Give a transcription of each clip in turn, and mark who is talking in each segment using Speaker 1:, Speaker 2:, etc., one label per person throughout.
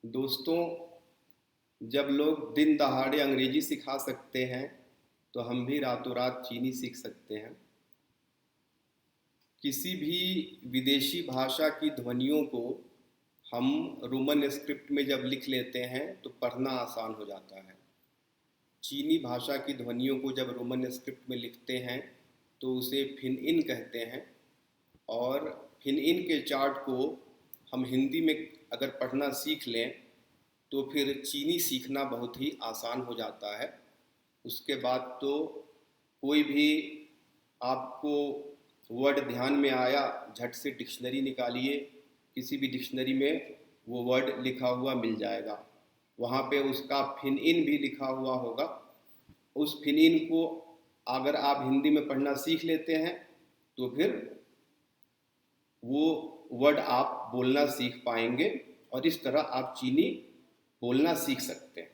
Speaker 1: दोस्तों, जब लोग दिन दहाड़े अंग्रेजी सिखा सकते हैं तो हम भी रातों रात चीनी सीख सकते हैं। किसी भी विदेशी भाषा की ध्वनियों को हम रोमन स्क्रिप्ट में जब लिख लेते हैं तो पढ़ना आसान हो जाता है। चीनी भाषा की ध्वनियों को जब रोमन स्क्रिप्ट में लिखते हैं तो उसे फिन इन कहते हैं। और फिन इन के चार्ट को हम हिंदी में अगर पढ़ना सीख लें तो फिर चीनी सीखना बहुत ही आसान हो जाता है। उसके बाद तो कोई भी आपको वर्ड ध्यान में आया, झट से डिक्शनरी निकालिए, किसी भी डिक्शनरी में वो वर्ड लिखा हुआ मिल जाएगा। वहाँ पे उसका फिन इन भी लिखा हुआ होगा। उस फिन इन को अगर आप हिंदी में पढ़ना सीख लेते हैं तो फिर वो वर्ड आप बोलना सीख पाएंगे और इस तरह आप चीनी बोलना सीख सकते हैं।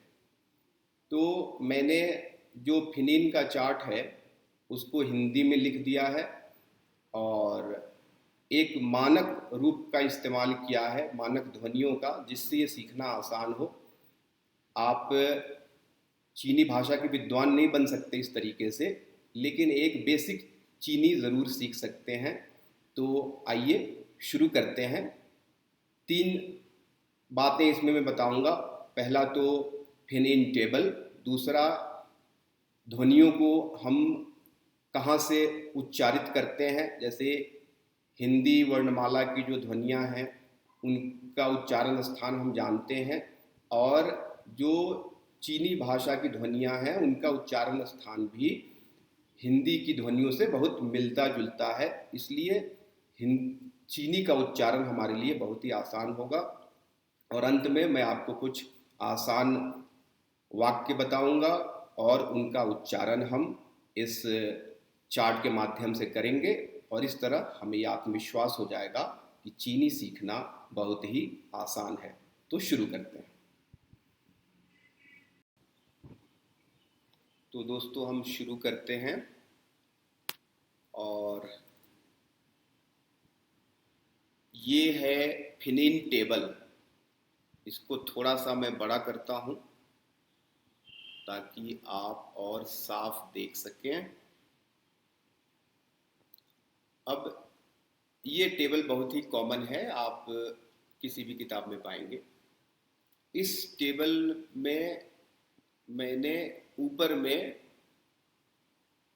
Speaker 1: तो मैंने जो फिनिन का चार्ट है उसको हिंदी में लिख दिया है और एक मानक रूप का इस्तेमाल किया है, मानक ध्वनियों का, जिससे ये सीखना आसान हो। आप चीनी भाषा के विद्वान नहीं बन सकते इस तरीके से, लेकिन एक बेसिक चीनी ज़रूर सीख सकते हैं। तो आइए शुरू करते हैं। 3 बातें इसमें मैं बताऊंगा। पहला तो फिन इन टेबल, दूसरा ध्वनियों को हम कहाँ से उच्चारित करते हैं, जैसे हिंदी वर्णमाला की जो ध्वनियाँ हैं उनका उच्चारण स्थान हम जानते हैं, और जो चीनी भाषा की ध्वनियाँ हैं उनका उच्चारण स्थान भी हिंदी की ध्वनियों से बहुत मिलता जुलता है। इसलिए चीनी का उच्चारण हमारे लिए बहुत ही आसान होगा। और अंत में मैं आपको कुछ आसान वाक्य बताऊंगा और उनका उच्चारण हम इस चार्ट के माध्यम से करेंगे, और इस तरह हमें ये आत्मविश्वास हो जाएगा कि चीनी सीखना बहुत ही आसान है। तो शुरू करते हैं। तो दोस्तों, हम शुरू करते हैं और ये है फिनिन टेबल। इसको थोड़ा सा मैं बड़ा करता हूँ ताकि आप और साफ देख सकें। अब ये टेबल बहुत ही कॉमन है, आप किसी भी किताब में पाएंगे। इस टेबल में मैंने ऊपर में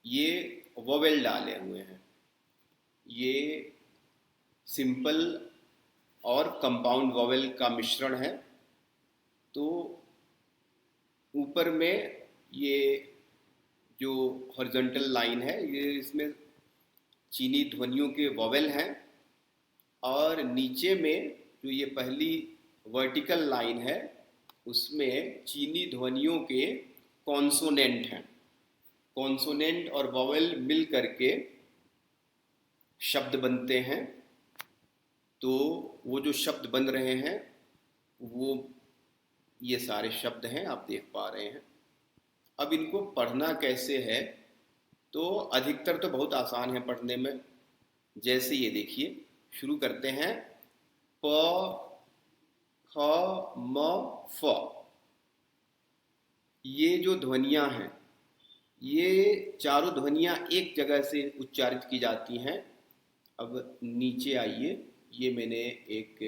Speaker 1: ये वोवेल डाले हुए हैं। ये सिंपल और कंपाउंड वोवेल का मिश्रण है। तो ऊपर में ये जो हॉरिजॉन्टल लाइन है, ये इसमें चीनी ध्वनियों के वोवेल हैं, और नीचे में जो ये पहली वर्टिकल लाइन है उसमें चीनी ध्वनियों के कॉन्सोनेंट हैं। कॉन्सोनेंट और वोवेल मिल करके शब्द बनते हैं। तो वो जो शब्द बन रहे हैं वो ये सारे शब्द हैं, आप देख पा रहे हैं। अब इनको पढ़ना कैसे है, तो अधिकतर तो बहुत आसान है पढ़ने में। जैसे ये देखिए, शुरू करते हैं। प ख म फ। ये जो ध्वनियाँ हैं, ये चारों ध्वनियाँ एक जगह से उच्चारित की जाती हैं। अब नीचे आइए, ये मैंने एक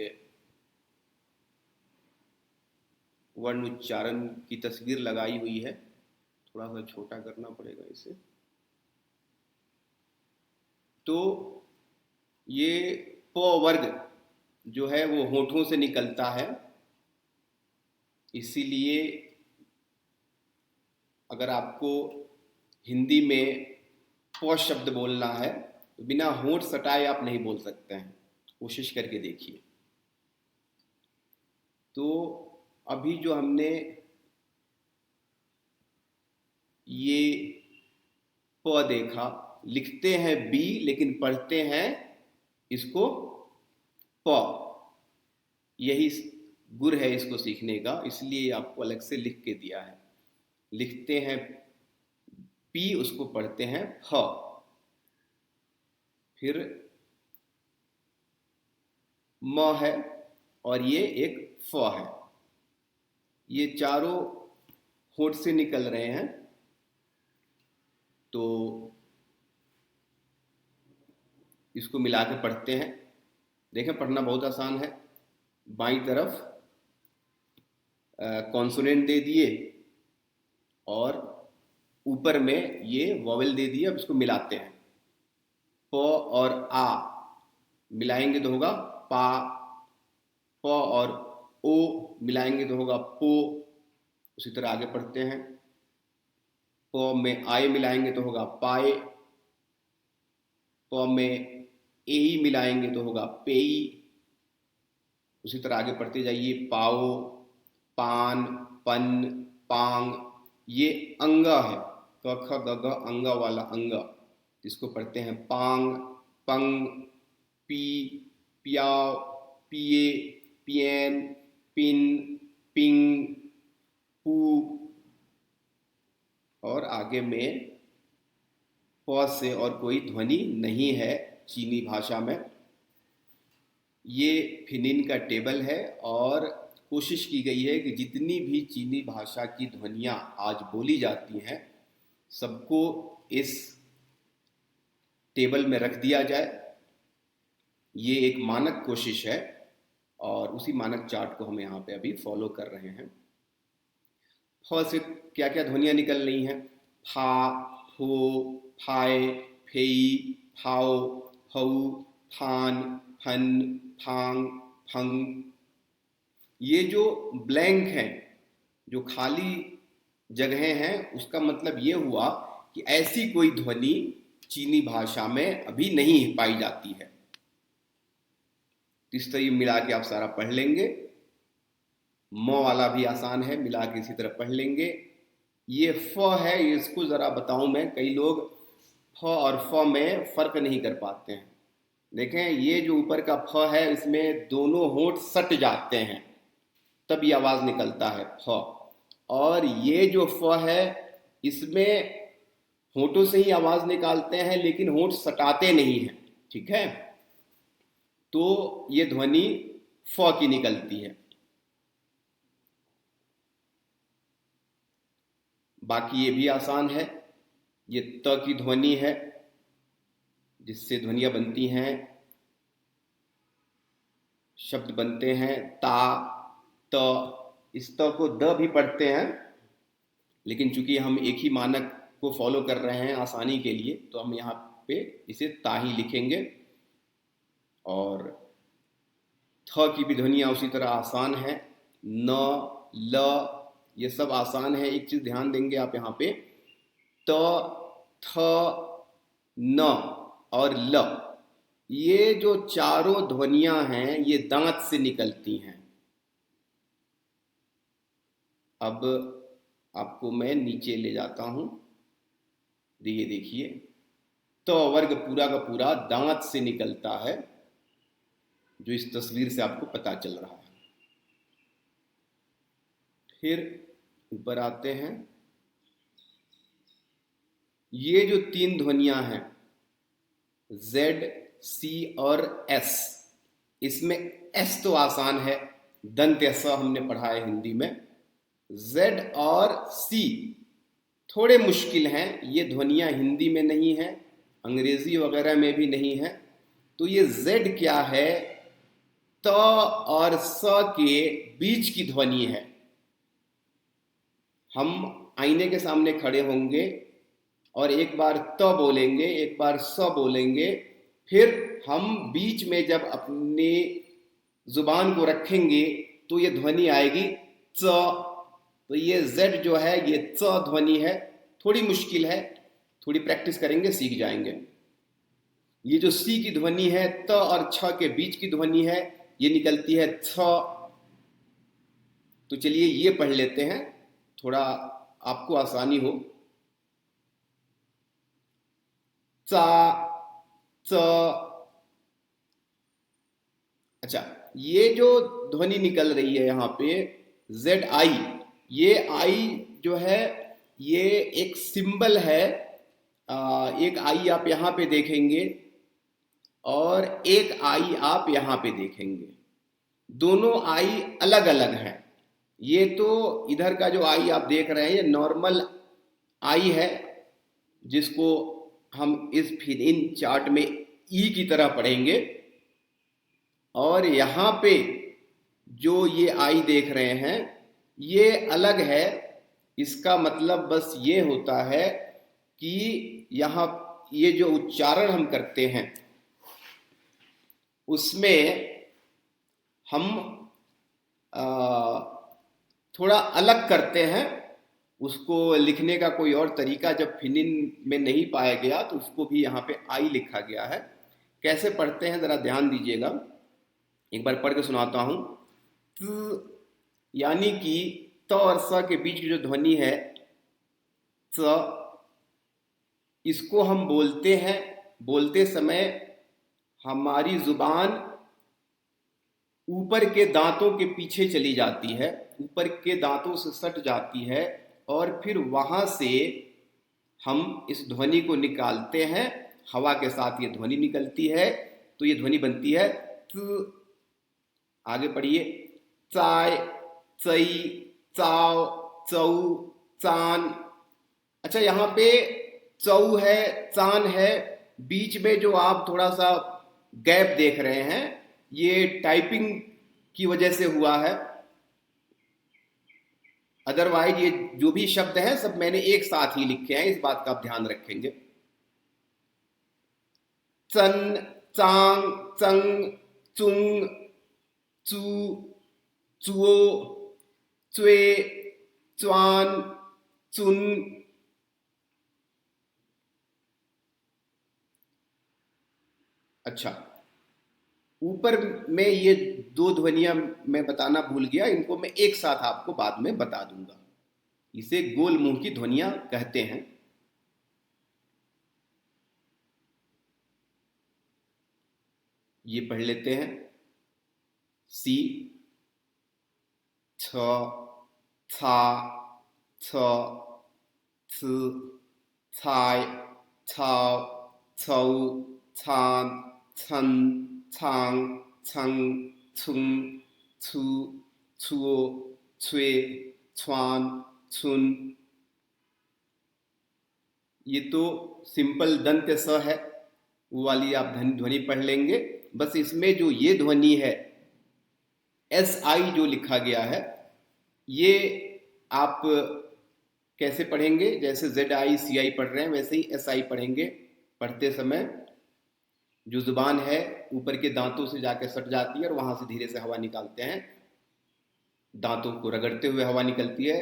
Speaker 1: वर्ण उच्चारण की तस्वीर लगाई हुई है। थोड़ा सा छोटा करना पड़ेगा इसे। तो ये प वर्ग जो है वो होठों से निकलता है, इसीलिए अगर आपको हिंदी में प शब्द बोलना है तो बिना होठ सटाए आप नहीं बोल सकते हैं। कोशिश करके देखिए। तो अभी जो हमने ये प देखा, लिखते हैं बी लेकिन पढ़ते हैं इसको प। यही गुर है इसको सीखने का, इसलिए आपको अलग से लिख के दिया है। लिखते हैं पी, उसको पढ़ते हैं फ। फिर म है और ये एक फ है। ये चारों होठ से निकल रहे हैं, तो इसको मिला के पढ़ते हैं। देखें, पढ़ना बहुत आसान है। बाईं तरफ कॉन्सोनेंट दे दिए और ऊपर में ये वॉवेल दे दिए। अब इसको मिलाते हैं। प और आ मिलाएंगे तो होगा पा, प और ओ मिलाएंगे तो होगा पो। उसी तरह आगे पढ़ते हैं। प में आए मिलाएंगे तो होगा पाए, प में ए मिलाएंगे तो होगा पेई। उसी तरह आगे पढ़ते जाइए। पाओ, पान, पन, पांग। ये अंगा है, क ख ग घ अंगा वाला अंगा, जिसको पढ़ते हैं पांग, पंग, पी, पियाव, पिए, पियन, पिन, पिंग, पू। और आगे में प से और कोई ध्वनि नहीं है चीनी भाषा में। ये फिनिन का टेबल है और कोशिश की गई है कि जितनी भी चीनी भाषा की ध्वनियाँ आज बोली जाती हैं सबको इस टेबल में रख दिया जाए। ये एक मानक कोशिश है और उसी मानक चार्ट को हम यहाँ पे अभी फॉलो कर रहे हैं। फ से क्या क्या ध्वनियाँ निकल रही हैं? फा, फो, फाए, फेई, फाओ, फऊ, फान, फन, फांग, फंग। ये जो ब्लैंक हैं, जो खाली जगहें हैं, उसका मतलब ये हुआ कि ऐसी कोई ध्वनि चीनी भाषा में अभी नहीं पाई जाती है। इस तरह मिला के आप सारा पढ़ लेंगे। म वाला भी आसान है, मिला के इसी तरह पढ़ लेंगे। ये फ है, इसको जरा बताऊं मैं। कई लोग फ और फ में फर्क नहीं कर पाते हैं। देखें, ये जो ऊपर का फ है इसमें दोनों होंठ सट जाते हैं, तब ये आवाज निकलता है फ। और ये जो फ है इसमें होंठों से ही आवाज निकालते हैं, लेकिन होंठ सटाते नहीं हैं। ठीक है, तो ये ध्वनि फ की निकलती है। बाकी ये भी आसान है। ये त की ध्वनि है, जिससे ध्वनियां बनती हैं, शब्द बनते हैं ता, त। इस त को द भी पढ़ते हैं, लेकिन चूंकि हम एक ही मानक को फॉलो कर रहे हैं आसानी के लिए, तो हम यहाँ पे इसे ता ही लिखेंगे। और थ की भी ध्वनियाँ उसी तरह आसान है। न, ल, ये सब आसान है। एक चीज ध्यान देंगे आप यहाँ पे, त, थ, न और ल, ये जो चारों ध्वनियां हैं ये दांत से निकलती हैं। अब आपको मैं नीचे ले जाता हूं। ये देखिए, तो वर्ग पूरा का पूरा दांत से निकलता है, जो इस तस्वीर से आपको पता चल रहा है। फिर ऊपर आते हैं। ये जो तीन ध्वनियां हैं Z, C और S, इसमें S तो आसान है, दंत स हमने पढ़ा है हिंदी में। Z और C थोड़े मुश्किल हैं। ये ध्वनियां हिंदी में नहीं है, अंग्रेजी वगैरह में भी नहीं है। तो ये Z क्या है? त और स के बीच की ध्वनि है। हम आईने के सामने खड़े होंगे और एक बार त बोलेंगे, एक बार स बोलेंगे, फिर हम बीच में जब अपनी जुबान को रखेंगे तो ये ध्वनि आएगी च। तो ये Z जो है ये च ध्वनि है। थोड़ी मुश्किल है, थोड़ी प्रैक्टिस करेंगे सीख जाएंगे। ये जो C की ध्वनि है, त और छ के बीच की ध्वनि है, ये निकलती है छ। तो चलिए ये पढ़ लेते हैं, थोड़ा आपको आसानी हो। चा, च। अच्छा, ये जो ध्वनि निकल रही है यहाँ पे ZI, ये I जो है ये एक सिंबल है। एक आई आप यहाँ पे देखेंगे और एक आई आप यहाँ पे देखेंगे। दोनों आई अलग अलग हैं। ये तो इधर का जो आई आप देख रहे हैं ये नॉर्मल आई है, जिसको हम इस फिनिन चार्ट में ई की तरह पढ़ेंगे। और यहाँ पे जो ये आई देख रहे हैं ये अलग है। इसका मतलब बस ये होता है कि यहाँ ये जो उच्चारण हम करते हैं उसमें हम आ, थोड़ा अलग करते हैं। उसको लिखने का कोई और तरीका जब फिनिन में नहीं पाया गया तो उसको भी यहाँ पे आई लिखा गया है। कैसे पढ़ते हैं ज़रा ध्यान दीजिएगा, एक बार पढ़ के सुनाता हूँ। त यानी कि त और स के बीच की जो ध्वनि है स, इसको हम बोलते हैं, बोलते समय हमारी जुबान ऊपर के दांतों के पीछे चली जाती है, ऊपर के दांतों से सट जाती है और फिर वहां से हम इस ध्वनि को निकालते हैं। हवा के साथ ये ध्वनि निकलती है तो ये ध्वनि बनती है त। आगे पढ़िए। चाय, चई, चाव, चौ, चान। अच्छा, यहाँ पे चौ है, चान है, बीच में जो आप थोड़ा सा गैप देख रहे हैं ये टाइपिंग की वजह से हुआ है। अदरवाइज ये जो भी शब्द हैं सब मैंने एक साथ ही लिखे हैं, इस बात का आप ध्यान रखेंगे। चन, चांग, चंग, चुंग, चू, चुओ, च्वे, च्वान, चुन। अच्छा, ऊपर में ये दो ध्वनियां मैं बताना भूल गया, इनको मैं एक साथ आपको बाद में बता दूंगा। इसे गोल मुंह की ध्वनियां कहते हैं। ये पढ़ लेते हैं। सी, छ, छा, छ, थ, छाय, छाव, छौ, छान, छन, छांग, छंग, छुंग, छु, छुओ, छुए, छुआन, छुन। ये तो सिंपल दंत स है, वो वाली आप ध्वनि पढ़ लेंगे। बस इसमें जो ये ध्वनि है एस आई जो लिखा गया है ये आप कैसे पढ़ेंगे? जैसे जेड आई सी आई पढ़ रहे हैं वैसे ही एस आई पढ़ेंगे। पढ़ते समय जो जुबान है ऊपर के दांतों से जाकर सट जाती है और वहां से धीरे से हवा निकालते हैं, दांतों को रगड़ते हुए हवा निकलती है,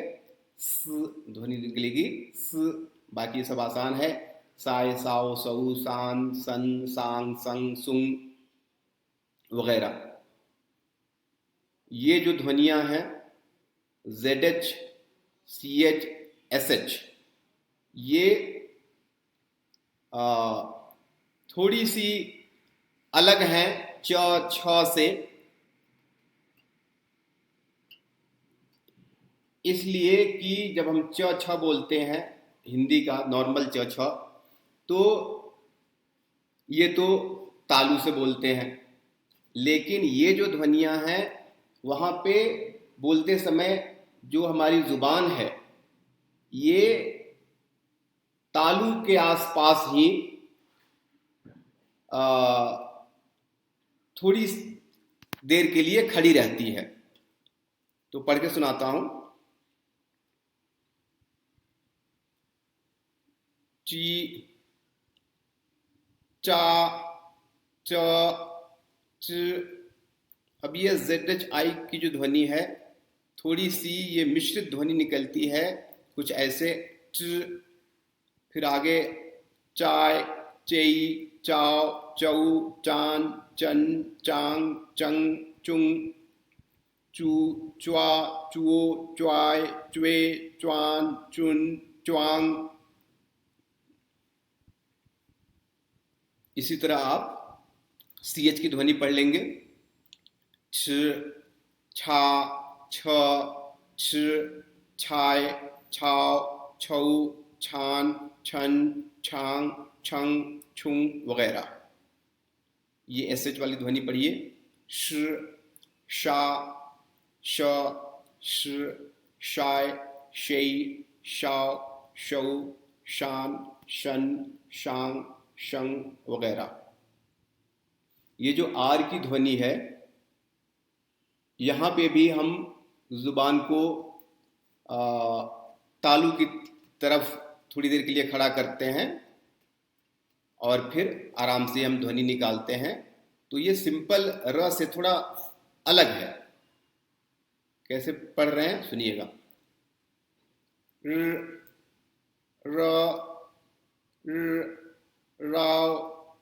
Speaker 1: स ध्वनि निकलेगी स। बाकी सब आसान है, साय, साओ, सऊ, सान, सन, सांग, संग, सुंग वगैरह। ये जो ध्वनियां हैं Z H, C H, S H, ये थोड़ी सी अलग हैं च छ से, इसलिए कि जब हम च छ बोलते हैं हिंदी का नॉर्मल च छ तो ये तो तालु से बोलते हैं, लेकिन ये जो ध्वनियां हैं वहाँ पे बोलते समय जो हमारी जुबान है ये तालु के आसपास ही थोड़ी देर के लिए खड़ी रहती है। तो पढ़ के सुनाता हूं। ची, चा, च, च। अब ये जेड एच आई की जो ध्वनि है थोड़ी सी ये मिश्रित ध्वनि निकलती है, कुछ ऐसे च, फिर आगे चाय, चेई, चाव, चौ, चान, चन, चांग, चंग, चुंग, चू, च्वा, चुओ, च्वाय, च्वे, च्वान, चुन, च्वांग। इसी तरह आप सी एच की ध्वनि पढ़ लेंगे। छ, छा, छ, छ, छाय, छाव, छौ, छान, छन, छांग, छंग, छुंग वगैरह। ये एस एच वाली ध्वनि पढ़िए। श, शा, श, श, शाय, शई, शाव, शौ, शान, शन, शांग, शंग वगैरह। ये जो आर की ध्वनि है, यहाँ पे भी हम जुबान को आ, तालू की तरफ थोड़ी देर के लिए खड़ा करते हैं और फिर आराम से हम ध्वनि निकालते हैं। तो ये सिंपल र से थोड़ा अलग है। कैसे पढ़ रहे हैं सुनिएगा। र, र, र, राव,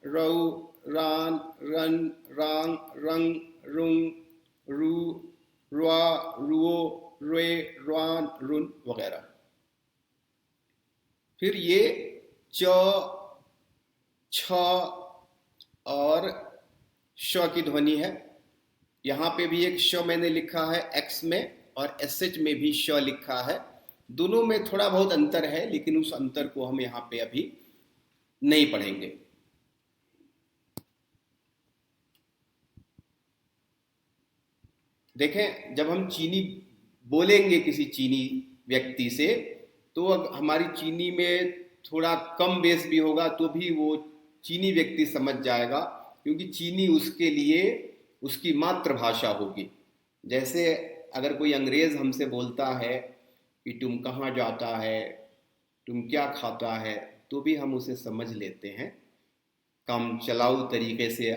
Speaker 1: रऊ, रान, रन, रांग, रंग, रुंग, रू, रुआ, रुओ, रुए, रुआन, रुन वगैरह। फिर ये च, छ और श की ध्वनि है। यहाँ पे भी एक श मैंने लिखा है एक्स में, और एस एच में भी श लिखा है। दोनों में थोड़ा बहुत अंतर है, लेकिन उस अंतर को हम यहाँ पे अभी नहीं पढ़ेंगे। देखें, जब हम चीनी बोलेंगे किसी चीनी व्यक्ति से, तो अब हमारी चीनी में थोड़ा कम बेस भी होगा तो भी वो चीनी व्यक्ति समझ जाएगा, क्योंकि चीनी उसके लिए उसकी मातृभाषा होगी। जैसे अगर कोई अंग्रेज हमसे बोलता है कि तुम कहाँ जाता है, तुम क्या खाता है, तो भी हम उसे समझ लेते हैं। काम चलाऊ तरीके से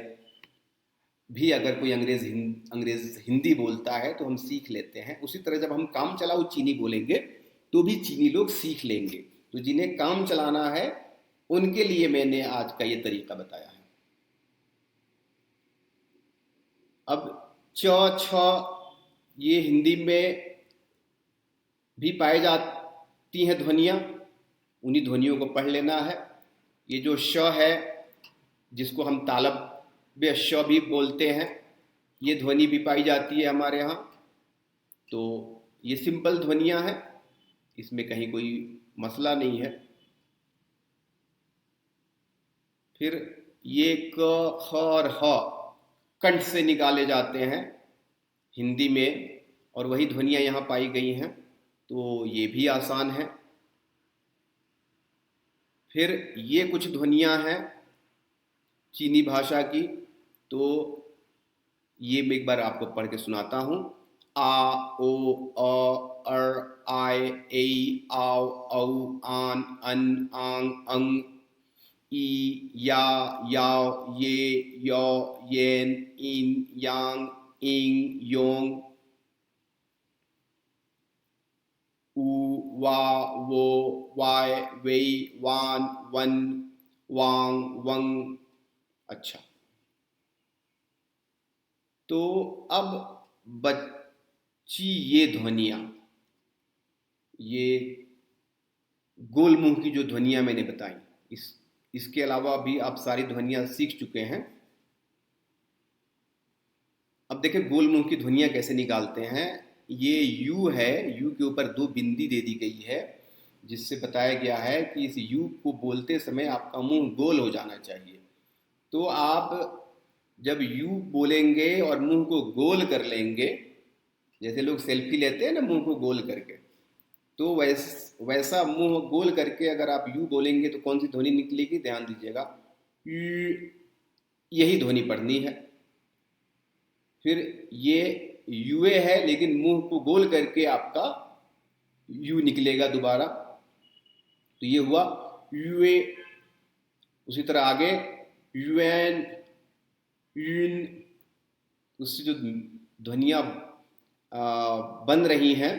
Speaker 1: भी अगर कोई अंग्रेज हिंदी बोलता है तो हम सीख लेते हैं। उसी तरह जब हम काम चलाऊ चीनी बोलेंगे तो भी चीनी लोग सीख लेंगे। तो जिन्हें काम चलाना है उनके लिए मैंने आज का ये तरीका बताया है। अब च, छ ये हिंदी में भी पाई जाती हैं ध्वनियाँ, उन्हीं ध्वनियों को पढ़ लेना है। ये जो श है, जिसको हम तालव्य श भी बोलते हैं, ये ध्वनि भी पाई जाती है हमारे यहाँ। तो ये सिंपल ध्वनियाँ हैं, इसमें कहीं कोई मसला नहीं है। फिर ये क, ख और ह कंठ से निकाले जाते हैं हिंदी में, और वही ध्वनियाँ यहाँ पाई गई हैं, तो ये भी आसान है। फिर ये कुछ ध्वनियाँ हैं चीनी भाषा की, तो ये मैं एक बार आपको पढ़ के सुनाता हूँ। आ, ओ, अ, अर, आय, ए, आव, औ, आन, अन, आंग, अंग, ई, या, याव, ये, यो, येन, इन, यांग, इंग, योंग, उ, वा, वो, वाय, वेई, वान, वन, वांग, वंग। अच्छा, तो अब बच्ची ये ध्वनियाँ, ये गोल मुंह की जो ध्वनियाँ मैंने बताई, इसके अलावा भी आप सारी ध्वनियाँ सीख चुके हैं। अब देखें गोल मुंह की ध्वनियाँ कैसे निकालते हैं। ये यू है, यू के ऊपर दो बिंदी दे दी गई है, जिससे बताया गया है कि इस यू को बोलते समय आपका मुंह गोल हो जाना चाहिए। तो आप जब यू बोलेंगे और मुंह को गोल कर लेंगे, जैसे लोग सेल्फी लेते हैं ना मुंह को गोल करके, तो वैसा मुंह गोल करके अगर आप यू बोलेंगे तो कौन सी ध्वनि निकलेगी, ध्यान दीजिएगा। यही ध्वनि पढ़नी है। फिर ये यूए है, लेकिन मुंह को गोल करके आपका यू निकलेगा दोबारा, तो ये हुआ यूए। उसी तरह आगे यूएन, यून, उससे जो ध्वनियाँ बन रही हैं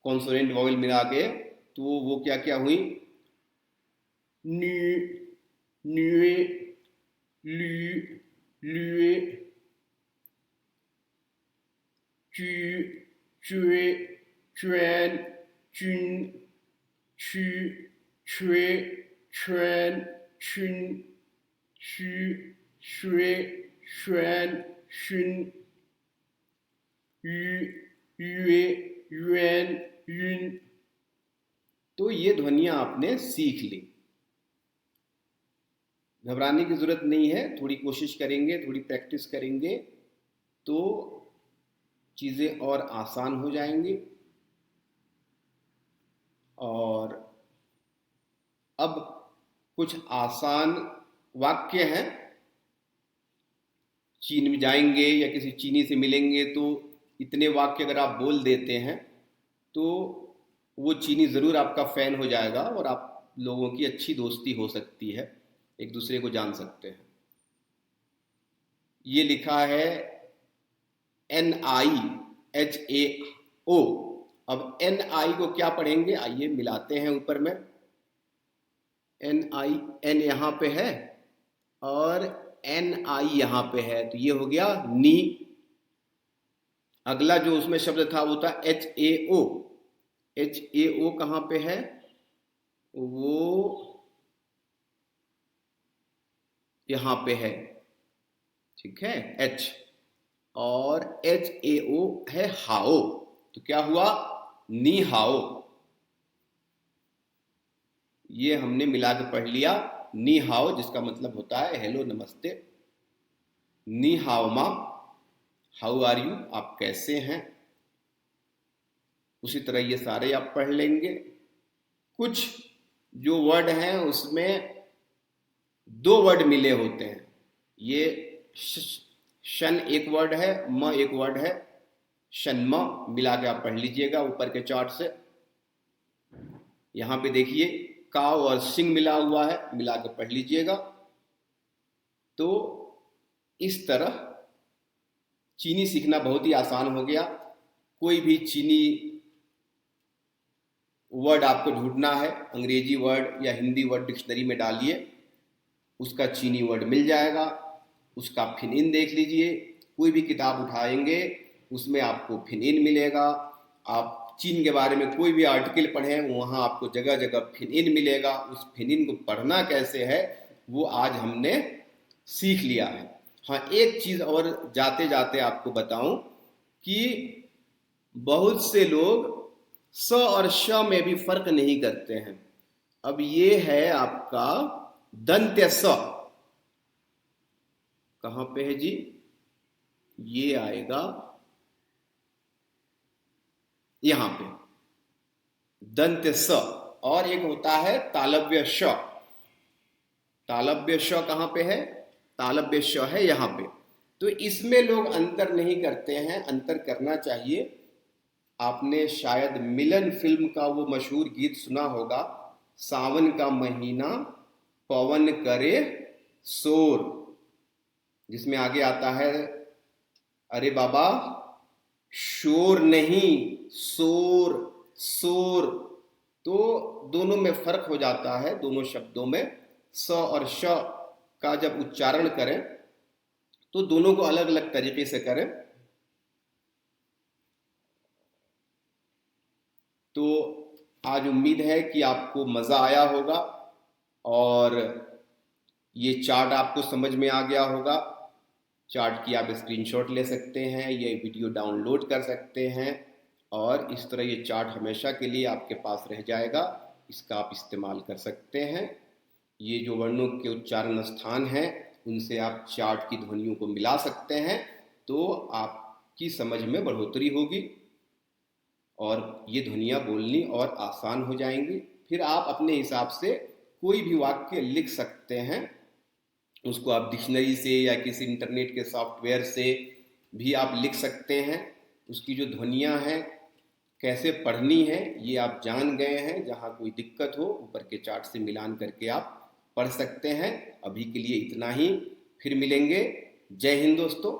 Speaker 1: कॉन्सोनेंट वॉवेल मिला के, तो वो क्या क्या हुई, न्यू, न्यूए, लू, लुए, चू, चुए, चुएन, चुन, चू, छुए, छुएन, छुन, छू, छुए, छुएन, शुन, यू, युए, युएन, युन। तो ये ध्वनियाँ आपने सीख ली, घबराने की ज़रूरत नहीं है। थोड़ी कोशिश करेंगे, थोड़ी प्रैक्टिस करेंगे तो चीज़ें और आसान हो जाएंगी। और अब कुछ आसान वाक्य हैं। चीन में जाएंगे या किसी चीनी से मिलेंगे तो इतने वाक्य अगर आप बोल देते हैं तो वो चीनी ज़रूर आपका फ़ैन हो जाएगा और आप लोगों की अच्छी दोस्ती हो सकती है, एक दूसरे को जान सकते हैं। ये लिखा है NIHAO। अब NI को क्या पढ़ेंगे, आइए मिलाते हैं ऊपर में। N यहाँ पे है और NI यहाँ पे है, तो ये हो गया नी। अगला जो उसमें शब्द था वो था HAO। HAO कहाँ पे है, वो यहाँ पे है, ठीक है, H। और HAO है हाओ, तो क्या हुआ, नी हाओ। ये हमने मिला के पढ़ लिया। नी हाओ जिसका मतलब होता है हेलो नमस्ते। नी हाओ मा, हाउ आर यू, आप कैसे हैं। उसी तरह ये सारे आप पढ़ लेंगे। कुछ जो वर्ड हैं उसमें दो वर्ड मिले होते हैं। ये शन एक वर्ड है, म एक वर्ड है, शन्म मिला के आप पढ़ लीजिएगा ऊपर के चार्ट से। यहाँ पे देखिए काव और सिंह मिला हुआ है, मिला के पढ़ लीजिएगा। तो इस तरह चीनी सीखना बहुत ही आसान हो गया। कोई भी चीनी वर्ड आपको ढूंढना है, अंग्रेजी वर्ड या हिंदी वर्ड डिक्शनरी में डालिए, उसका चीनी वर्ड मिल जाएगा। उसका फिनइन देख लीजिए, कोई भी किताब उठाएंगे उसमें आपको फिनइन मिलेगा। आप चीन के बारे में कोई भी आर्टिकल पढ़ें, वहाँ आपको जगह जगह फिनइन मिलेगा। उस फिनइन को पढ़ना कैसे है वो आज हमने सीख लिया है। हाँ, एक चीज़ और जाते जाते आपको बताऊं कि बहुत से लोग स और श में भी फर्क नहीं करते हैं। अब ये है आपका दंत्य स, कहाँ पे है जी, ये आएगा यहां पे दंत्य स। और एक होता है तालव्य श। तालव्य श कहाँ पे है, तालव्य श है यहाँ पे। तो इसमें लोग अंतर नहीं करते हैं, अंतर करना चाहिए। आपने शायद मिलन फिल्म का वो मशहूर गीत सुना होगा, सावन का महीना पवन करे शोर, जिसमें आगे आता है अरे बाबा शोर नहीं शोर शोर। तो दोनों में फर्क हो जाता है, दोनों शब्दों में स और श का जब उच्चारण करें तो दोनों को अलग अलग तरीके से करें। तो आज उम्मीद है कि आपको मज़ा आया होगा और ये चार्ट आपको समझ में आ गया होगा। चार्ट की आप स्क्रीनशॉट ले सकते हैं, ये वीडियो डाउनलोड कर सकते हैं और इस तरह ये चार्ट हमेशा के लिए आपके पास रह जाएगा, इसका आप इस्तेमाल कर सकते हैं। ये जो वर्णों के उच्चारण स्थान हैं उनसे आप चार्ट की ध्वनियों को मिला सकते हैं, तो आपकी समझ में बढ़ोतरी होगी और ये ध्वनियाँ बोलनी और आसान हो जाएंगी। फिर आप अपने हिसाब से कोई भी वाक्य लिख सकते हैं, उसको आप डिक्शनरी से या किसी इंटरनेट के सॉफ्टवेयर से भी आप लिख सकते हैं। उसकी जो ध्वनियाँ हैं कैसे पढ़नी है ये आप जान गए हैं। जहाँ कोई दिक्कत हो ऊपर के चार्ट से मिलान करके आप पढ़ सकते हैं। अभी के लिए इतना ही, फिर मिलेंगे। जय हिंद दोस्तों।